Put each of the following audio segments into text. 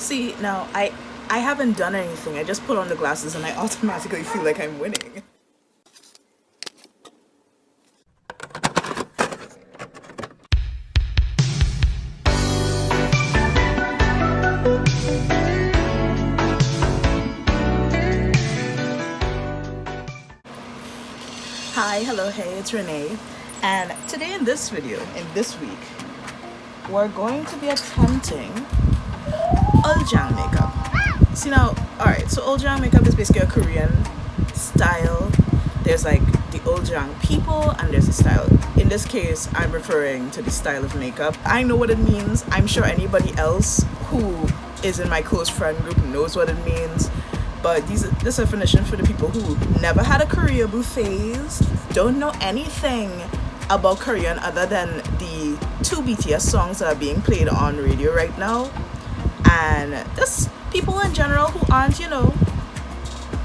See, now I haven't done anything. I just put on the glasses and I automatically feel like I'm winning. Hi, hello, hey, it's Renee. And today in this video, in this week, we're going to be attempting ULZZANG makeup. See now, alright, so ULZZANG makeup is basically a Korean style. There's like the ULZZANG people and there's a style. In this case, I'm referring to the style of makeup. I know what it means. I'm sure anybody else who is in my close friend group knows what it means. But this definition for the people who never had a Koreaboo phase, don't know anything about Korean other than the 2 BTS songs that are being played on radio right now, and just people in general who aren't,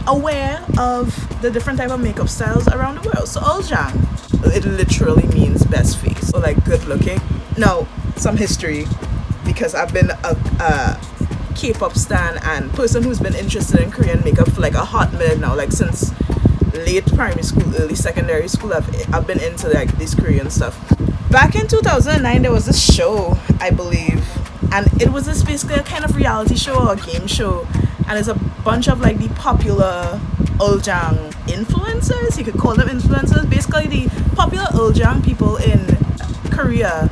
aware of the different type of makeup styles around the world. So ULZZANG, it literally means best face, or like good looking. Now, some history, because I've been a K-pop stan and person who's been interested in Korean makeup for like a hot minute now, like since late primary school, early secondary school. I've been into like this Korean stuff. Back in 2009, there was this show, I believe, and it was this basically a kind of reality show or a game show, and it's a bunch of like the popular ULZZANG influencers, you could call them influencers, basically the popular ULZZANG people in Korea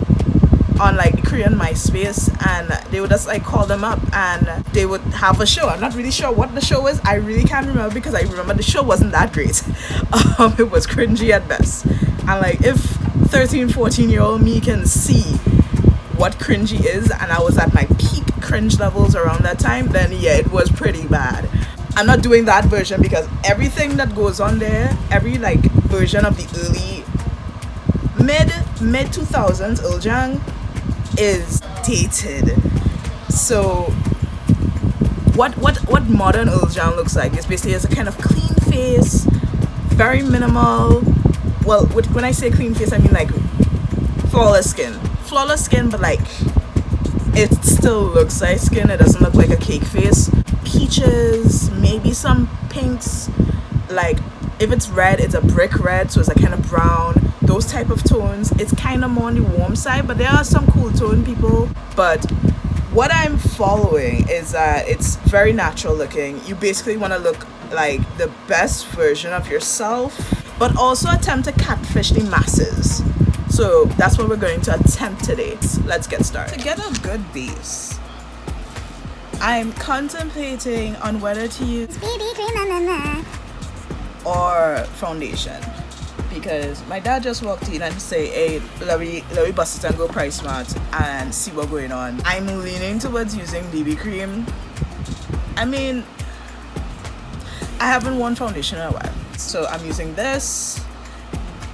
on like the Korean MySpace, and they would just like call them up and they would have a show. I'm not really sure what the show is. I really can't remember because I remember the show wasn't that great. It was cringy at best. And like if 13-14-year-old me can see what cringy is, and I was at my peak cringe levels around that time, then yeah, it was pretty bad. I'm not doing that version because everything that goes on there, every like version of the early mid 2000s ULZZANG is dated. So what modern ULZZANG looks like is basically as a kind of clean face, very minimal. Well, when I say clean face, I mean like flawless skin, but like it still looks like skin. It doesn't look like a cake face. Peaches, maybe some pinks. Like if it's red, it's a brick red, so it's a kind of brown. Those type of tones. It's kind of more on the warm side, but there are some cool tone people. But what I'm following is that it's very natural looking. You basically want to look like the best version of yourself, but also attempt to catfish the masses. So that's what we're going to attempt today. Let's get started. To get a good base, I'm contemplating on whether to use BB cream or foundation, because my dad just walked in and say, hey, let me bust it and go price smart and see what's going on. I'm leaning towards using BB cream. I mean, I haven't worn foundation in a while, so I'm using this,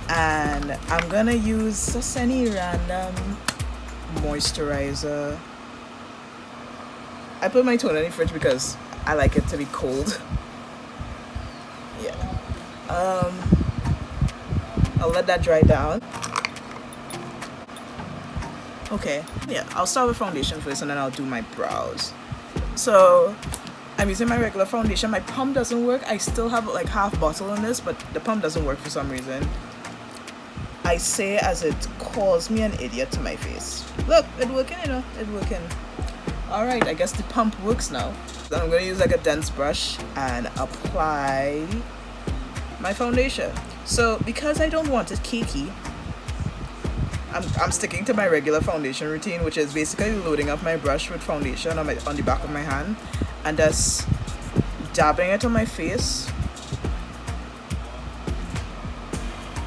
and I'm gonna use just any random moisturizer. I put my toner in the fridge because I like it to be cold. Yeah. I'll let that dry down. Okay, yeah, I'll start with foundation first and then I'll do my brows. So I'm using my regular foundation. My pump doesn't work. I still have like half bottle in this, but the pump doesn't work for some reason. I say as it calls me an idiot to my face. Look, it's working, it's working. Alright, I guess the pump works now. So I'm gonna use like a dense brush and apply my foundation. So because I don't want it cakey, I'm sticking to my regular foundation routine, which is basically loading up my brush with foundation on the back of my hand and just dabbing it on my face,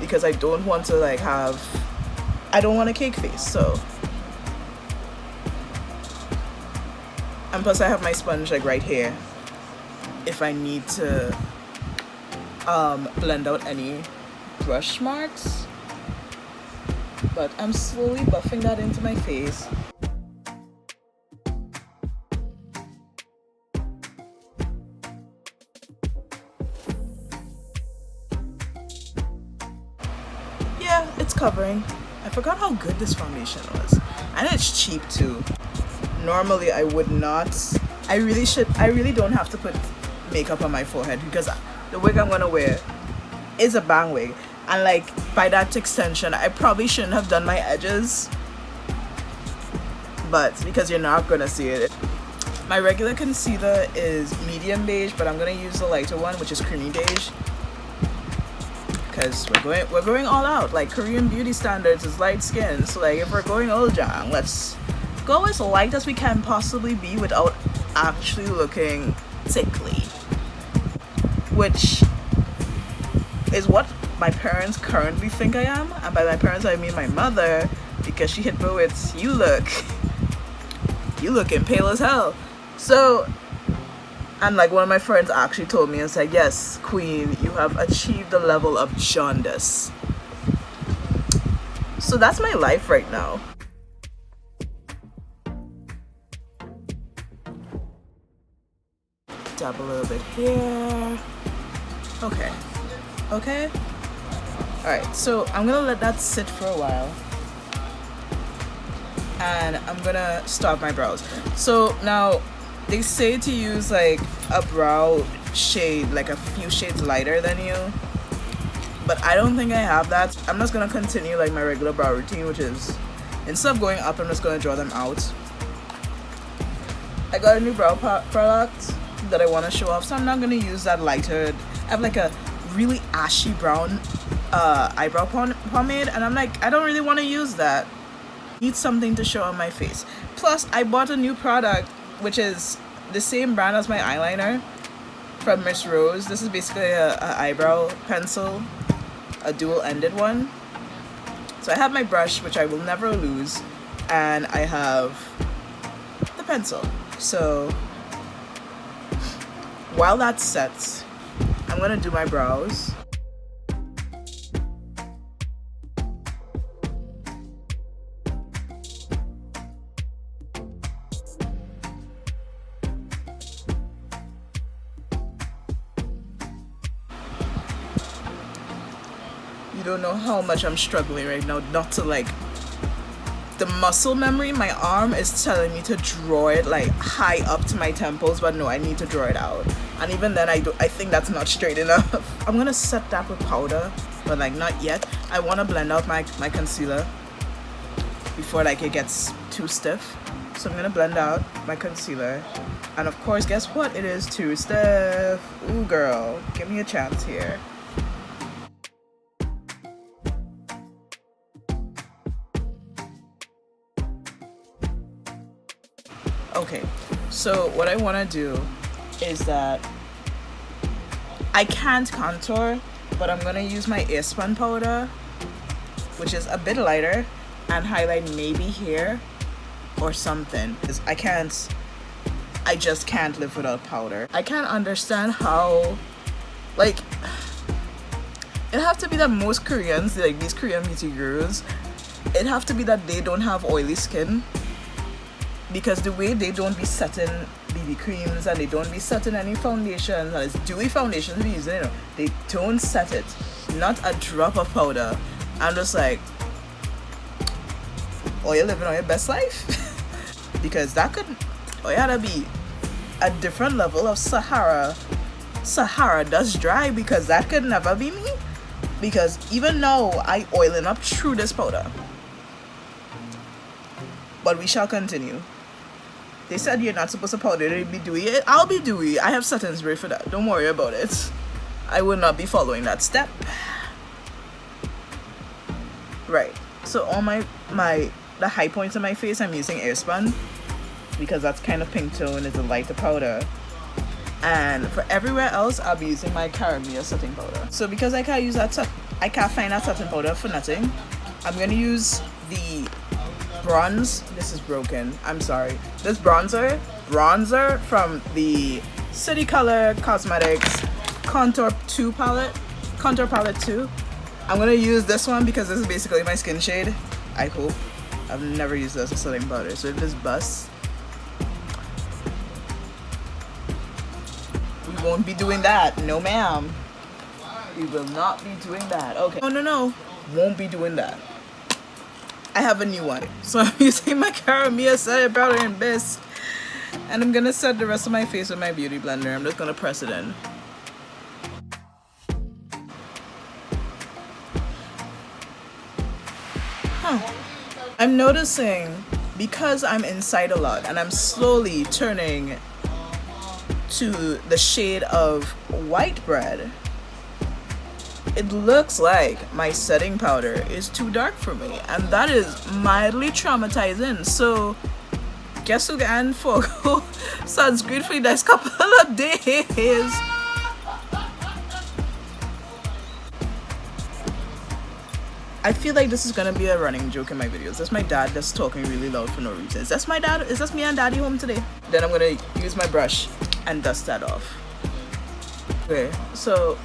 because I don't want to I don't want a cake face. So, and plus I have my sponge like right here if I need to blend out any brush marks. But I'm slowly buffing that into my face. Yeah, it's covering. I forgot how good this foundation was. And it's cheap too. Normally I would not I really don't have to put makeup on my forehead because the wig I'm gonna wear is a bang wig, and like by that extension I probably shouldn't have done my edges, but because you're not gonna see it. My regular concealer is medium beige, but I'm gonna use the lighter one, which is creamy beige, because we're going all out. Like, Korean beauty standards is light skin, so like if we're going ULZZANG, let's go as light as we can possibly be without actually looking sickly, which is what my parents currently think I am. And by my parents I mean my mother, because she hit me with, you looking pale as hell. So, and like one of my friends actually told me and said, yes, queen, you have achieved the level of jaundice. So that's my life right now. Dab a little bit here. Okay. Alright, so I'm gonna let that sit for a while, and I'm gonna start my brows. So now they say to use like a brow shade like a few shades lighter than you, but I don't think I have that. I'm just gonna continue like my regular brow routine, which is, instead of going up, I'm just gonna draw them out. I got a new brow product that I want to show off, so I'm not gonna use that lighter. I have like a really ashy brown eyebrow pomade, and I'm like, I don't really want to use that. Need something to show on my face. Plus I bought a new product, which is the same brand as my eyeliner, from Miss Rose. This is basically a eyebrow pencil, a dual-ended one. So I have my brush, which I will never lose, and I have the pencil. So while that sets, I'm gonna do my brows. You don't know how much I'm struggling right now not to like, the muscle memory in my arm is telling me to draw it like high up to my temples, but no, I need to draw it out. And even then I think that's not straight enough. I'm gonna set that with powder, but like not yet. I want to blend out my concealer before like it gets too stiff. So I'm gonna blend out my concealer, and of course, guess what? It is too stiff. Ooh girl, give me a chance here. Okay, so what I want to do is that I can't contour, but I'm going to use my Airspun powder, which is a bit lighter, and highlight maybe here or something. I just can't live without powder. I can't understand how, like, it have to be that most Koreans, like these Korean beauty gurus, it have to be that they don't have oily skin. Because the way they don't be setting BB creams, and they don't be setting any foundations, and it's dewy foundation to be using, you know, they don't set it. Not a drop of powder. I'm just like, oh, you're living on your best life? Because that could, oh, you gotta be a different level of Sahara dust dry, because that could never be me. Because even now, I oiling up through this powder. But we shall continue. They said you're not supposed to powder to be dewy. I'll be dewy. I have setting spray for that. Don't worry about it. I will not be following that step. Right. So all the high points of my face, I'm using Airspun, because that's kind of pink tone. It's a lighter powder. And for everywhere else, I'll be using my Caramia setting powder. So because I can't use that, I can't find that setting powder for nothing, I'm gonna use the bronze. This is broken, I'm sorry. This bronzer from the City Color Cosmetics Contour Palette 2. I'm gonna use this one because this is basically my skin shade. I hope. I've never used this as a setting powder, so if this busts, we won't be doing that. No ma'am, we will not be doing that. Okay, no, won't be doing that. I have a new one, so I'm using my Caramia setting powder in this. And I'm gonna set the rest of my face with my beauty blender. I'm just gonna press it in. I'm noticing, because I'm inside a lot and I'm slowly turning to the shade of white bread, it looks like my setting powder is too dark for me, and that is mildly traumatizing. So guess who can for sunscreen for the next couple of days. I feel like this is gonna be a running joke in my videos. That's my dad that's talking really loud for no reason. Is that my dad? Is that me and daddy home today? Then I'm gonna use my brush and dust that off. Okay, so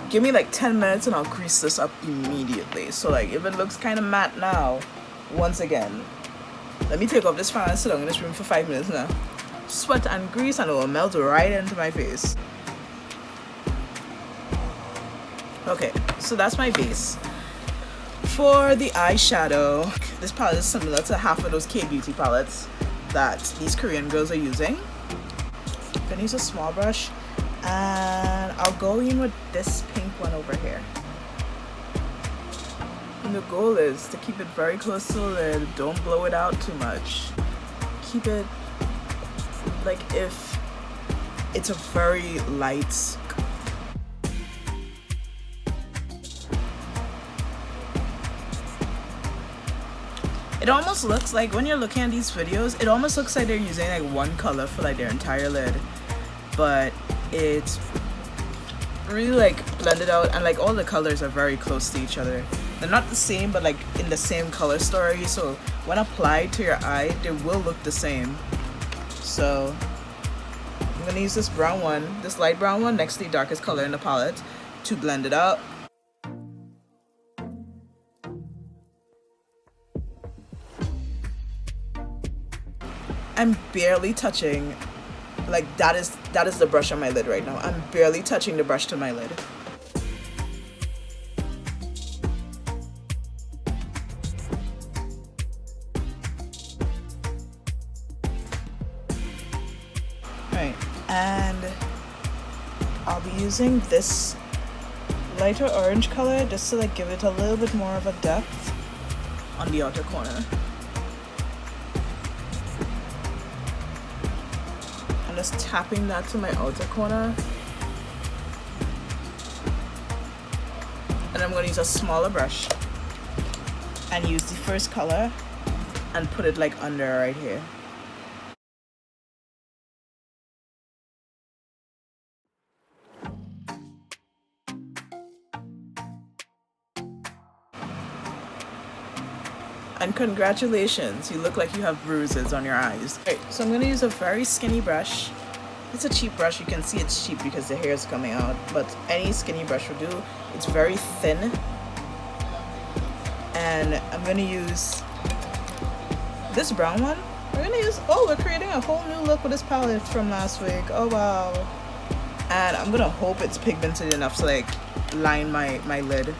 give me like 10 minutes and I'll grease this up immediately. So like if it looks kind of matte now, once again, let me take off this fan and sit down in this room for 5 minutes now. Sweat and grease and it will melt right into my face. Okay, so that's my base. For the eyeshadow, this palette is similar to half of those K-beauty palettes that these Korean girls are using. I'm gonna use a small brush and I'll go in with this pink one over here. And the goal is to keep it very close to the lid. Don't blow it out too much. Keep it like if it's a very light. It almost looks like, when you're looking at these videos, it almost looks like they're using like one color for like their entire lid, but it's really like blended out and like all the colors are very close to each other. They're not the same, but like in the same color story, so when applied to your eye they will look the same. So I'm gonna use this brown one, this light brown one next to the darkest color in the palette to blend it out. I'm barely touching, like that is the brush on my lid right now. I'm barely touching the brush to my lid. Right, and I'll be using this lighter orange color just to like give it a little bit more of a depth on the outer corner. Just tapping that to my outer corner, and I'm going to use a smaller brush and use the first color and put it like under right here. And congratulations, you look like you have bruises on your eyes. Right, so I'm gonna use a very skinny brush. It's a cheap brush, you can see it's cheap because the hair is coming out, but any skinny brush will do. It's very thin. And I'm gonna use this brown one. We're creating a whole new look with this palette from last week. Oh wow. And I'm gonna hope it's pigmented enough to like line my lid.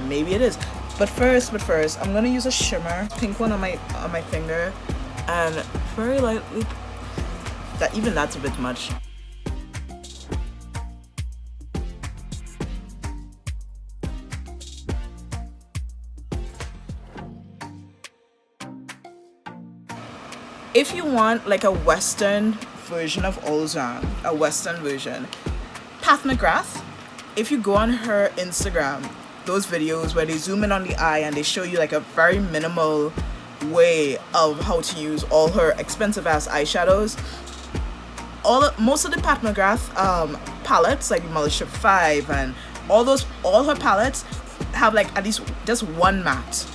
Maybe it is, but first I'm gonna use a shimmer, pink one on my finger, and very lightly. That's a bit much. If you want like a Western version of ULZZANG, a Western version, Pat McGrath, if you go on her Instagram, those videos where they zoom in on the eye and they show you like a very minimal way of how to use all her expensive ass eyeshadows. Most of the Pat McGrath palettes, like Militia 5 and all her palettes have like at least just one matte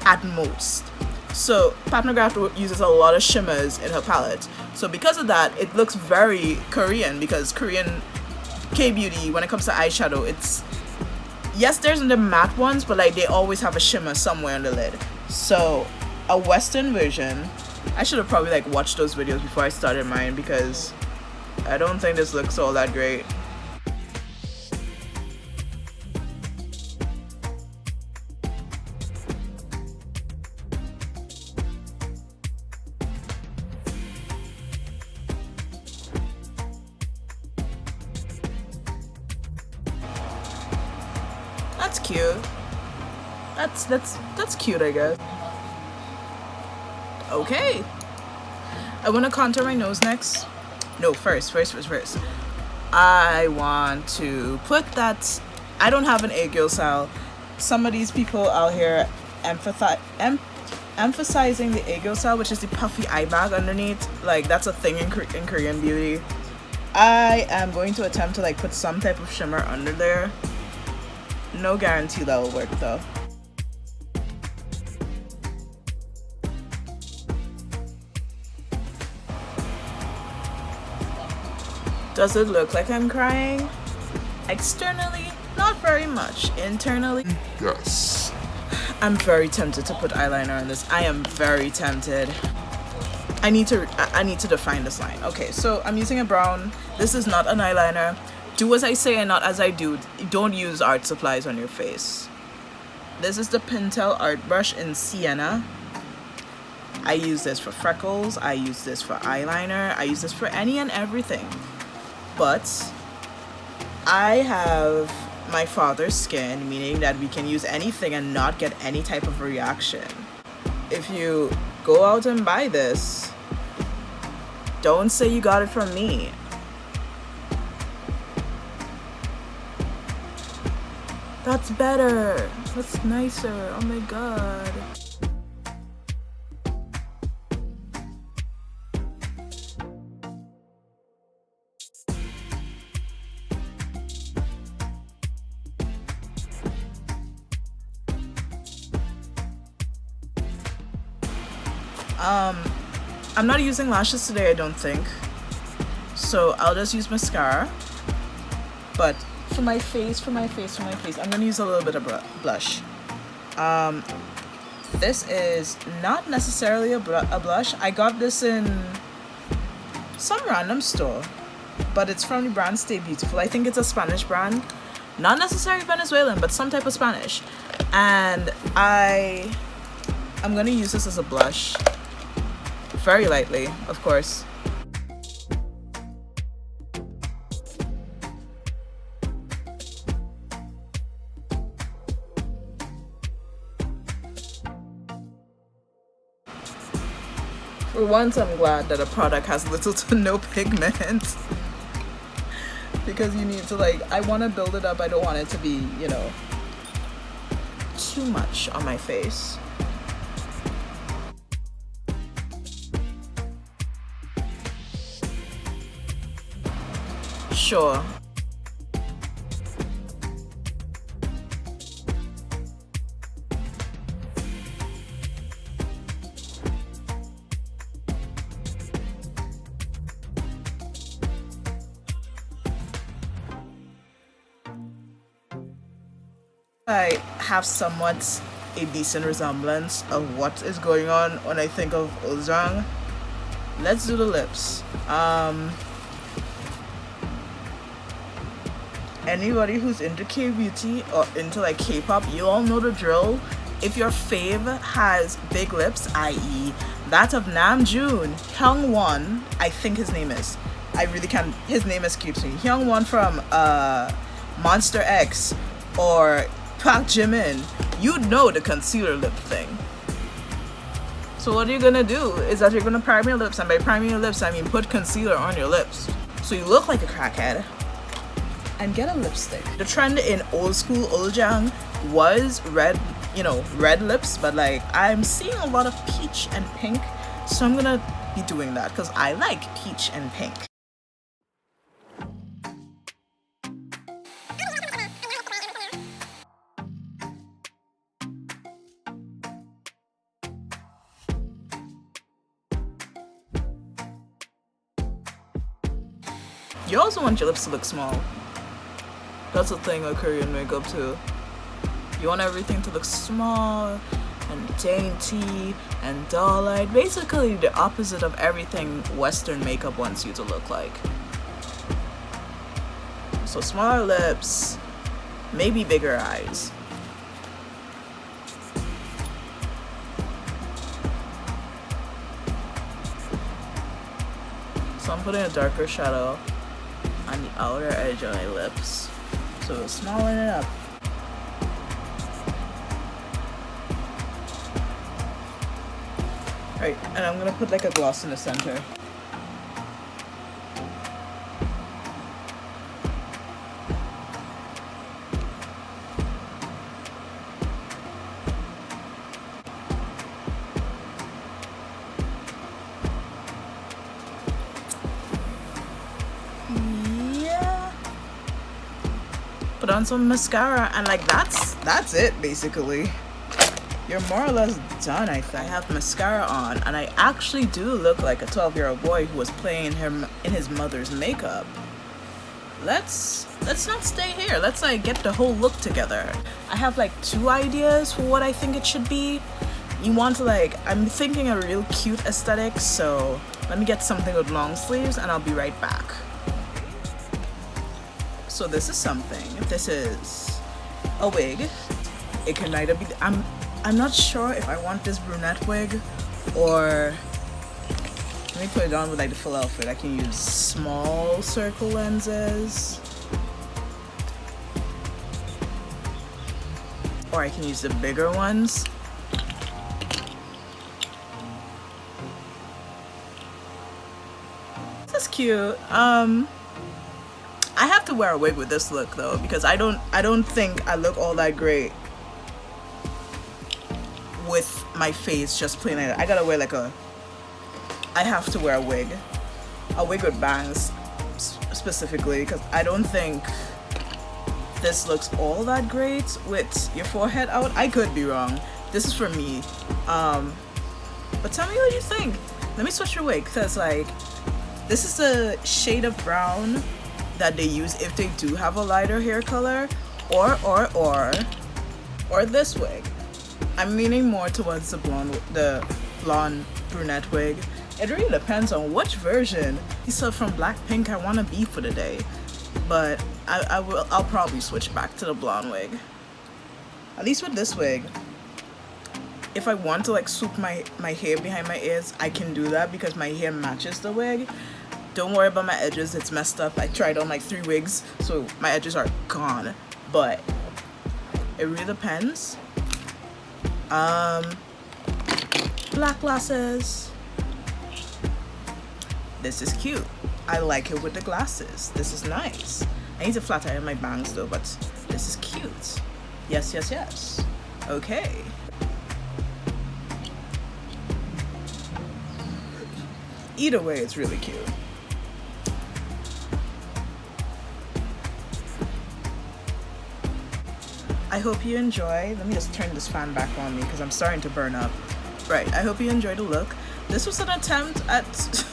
at most. So Pat McGrath uses a lot of shimmers in her palette. So because of that, it looks very Korean, because Korean K-beauty, when it comes to eyeshadow, it's, yes, there's the matte ones, but like they always have a shimmer somewhere on the lid. So a Western version, I should have probably like watched those videos before I started mine, because I don't think this looks all that great. That's cute. That's cute, I guess. Okay. I want to contour my nose next. No, first. I want to put that. I don't have an egg style. Some of these people out here emphasizing the egg style, which is the puffy eye bag underneath. Like, that's a thing in Korean beauty. I am going to attempt to like put some type of shimmer under there. No guarantee that will work though. Does it look like I'm crying? Externally, not very much. Internally, yes. I'm very tempted to put eyeliner on this. I am very tempted. I need to define this line. Okay, so I'm using a brown. This is not an eyeliner. Do as I say and not as I do. Don't use art supplies on your face. This is the Pentel art brush in Sienna. I use this for freckles. I use this for eyeliner. I use this for any and everything. But I have my father's skin, meaning that we can use anything and not get any type of reaction. If you go out and buy this, don't say you got it from me. That's better. That's nicer. Oh my god. I'm not using lashes today, I don't think. So I'll just use mascara. But for my face, I'm gonna use a little bit of blush. This is not necessarily a blush. I got this in some random store, but it's from the brand Stay Beautiful. I think it's a Spanish brand. Not necessarily Venezuelan, but some type of Spanish. And I'm gonna use this as a blush. Very lightly, of course. For once, I'm glad that a product has little to no pigment. Because you need to I want to build it up. I don't want it to be, too much on my face. Sure. I have somewhat a decent resemblance of what is going on when I think of ULZZANG. Let's do the lips. Anybody who's into K-beauty or into K-pop, you all know the drill. If your fave has big lips, i.e. that of Namjoon, Hyungwon, I think his name is. I really can't, his name escapes me. Hyungwon from Monster X or Park Jimin, you know the concealer lip thing. So what you're gonna do is that you're gonna prime your lips, and by priming your lips I mean put concealer on your lips so you look like a crackhead. And get a lipstick. The trend in old school ULZZANG was red, red lips, but I'm seeing a lot of peach and pink, so I'm gonna be doing that because I like peach and pink. You also want your lips to look small. That's a thing with Korean makeup too. You want everything to look small and dainty and doll-eyed. Basically the opposite of everything Western makeup wants you to look like. So smaller lips, maybe bigger eyes. So I'm putting a darker shadow on the outer edge of my lips. So smaller it up. Alright, and I'm gonna put like a gloss in the center. Yeah. Put on some mascara and like that's it basically. You're more or less done. I have mascara on and I actually do look like a 12-year-old boy who was playing in his mother's makeup. Let's not stay here. Let's like get the whole look together. I have like 2 ideas for what I think it should be. You want to like, I'm thinking a real cute aesthetic, so let me get something with long sleeves and I'll be right back. So this is something. This is a wig. It can either be, I'm not sure if I want this brunette wig or let me put it on with like the full outfit. I can use small circle lenses or I can use the bigger ones. This is cute. I have to wear a wig with this look though because I don't think I look all that great with my face just plain like that. I gotta wear like I have to wear a wig with bangs specifically because I don't think this looks all that great with your forehead out. I could be wrong. This is for me. But tell me what you think. Let me switch your wig because like this is a shade of brown that they use if they do have a lighter hair color or this wig. I'm leaning more towards the blonde brunette wig. It really depends on which version. So from Blackpink I want to be for the day, but I'll probably switch back to the blonde wig. At least with this wig, if I want to like swoop my hair behind my ears, I can do that because my hair matches the wig. Don't worry about my edges, it's messed up. I tried on like 3 wigs, so my edges are gone. But it really depends. Black glasses. This is cute. I like it with the glasses. This is nice. I need to flat iron my bangs though, but this is cute. Yes, yes, yes. Okay. Either way, it's really cute. I hope you enjoy. Let me just turn this fan back on me because I'm starting to burn up. Right, I hope you enjoyed the look. This was an attempt at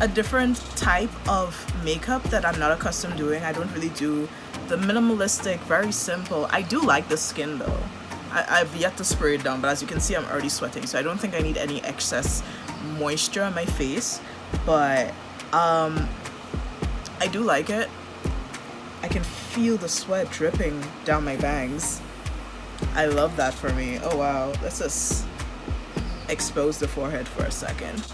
a different type of makeup that I'm not accustomed doing. I don't really do the minimalistic, very simple. I do like the skin though. I've yet to spray it down, but as you can see, I'm already sweating, so I don't think I need any excess moisture on my face. But I do like it. I can feel the sweat dripping down my bangs. I love that for me. Oh wow, let's just expose the forehead for a second.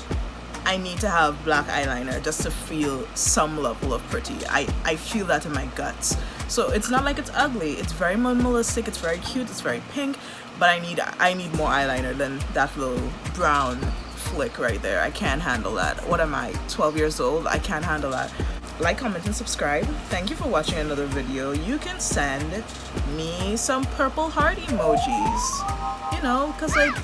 I need to have black eyeliner just to feel some level of pretty. I feel that in my guts. So it's not like it's ugly. It's very minimalistic, it's very cute, it's very pink, but I need more eyeliner than that little brown flick right there. I can't handle that. What am I, 12 years old? I can't handle that. Like, comment, and subscribe. Thank you for watching another video. You can send me some purple heart emojis. You know, because like,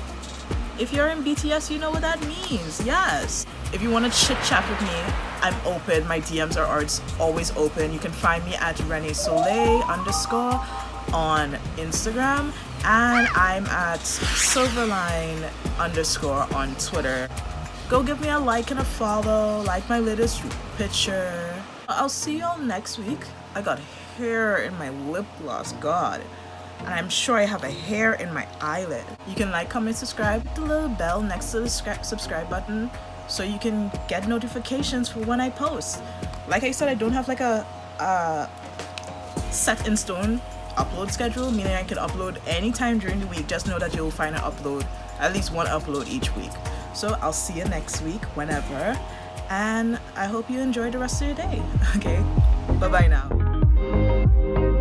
if you're in BTS, you know what that means. Yes. If you want to chit chat with me, I'm open. My DMs are always open. You can find me at Renee Soleil _ on Instagram. And I'm at Silverline _ on Twitter. Go give me a like and a follow, like my latest picture. I'll see y'all next week. I got hair in my lip gloss, God. And I'm sure I have a hair in my eyelid. You can like, comment, subscribe, hit the little bell next to the subscribe button so you can get notifications for when I post. Like I said, I don't have like a set in stone upload schedule, meaning I can upload anytime during the week. Just know that you'll find an upload, at least one upload each week. So I'll see you next week, whenever, and I hope you enjoy the rest of your day. Okay, bye-bye now.